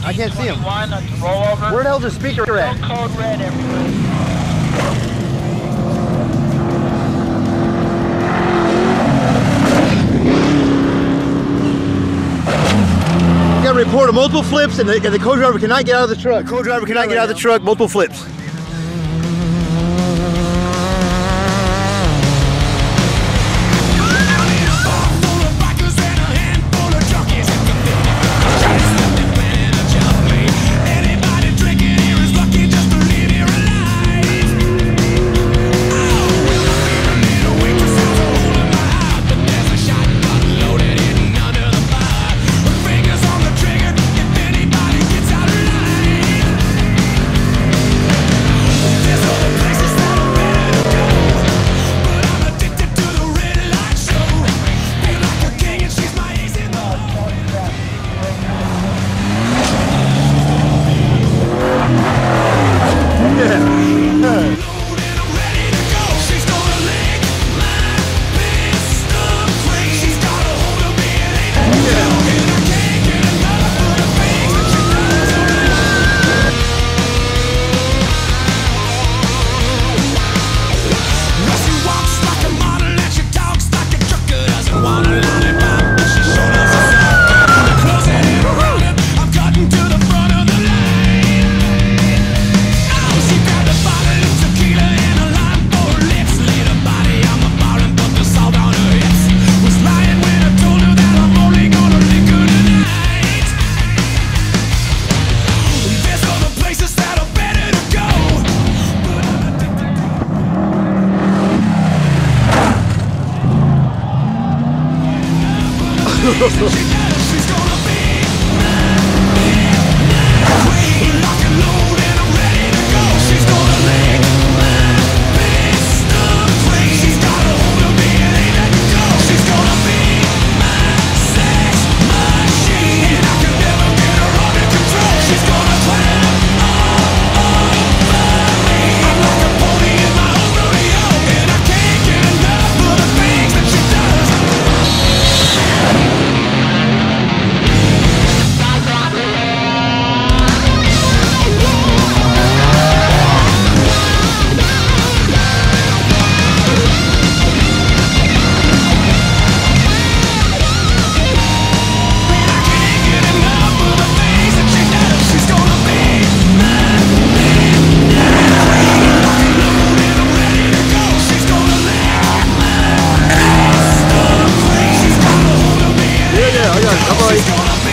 I can't see him. Rollover. Where the hell's the speaker at? Still code red, everybody. Got a report of multiple flips, and the co-driver cannot get out of the truck. Co-driver cannot get out of the truck. Multiple flips. She's gonna be my queen. Lock and load and I'm ready to go. She's gonna lick my pistol clean. She's got a hold of me and ain't letting go. She's gonna be my sex machine, and I can never get her under control. She's gonna climb all over me. I'm like a pony in my own rodeo, and I can't get enough of the things that she does. Yeah, I got it.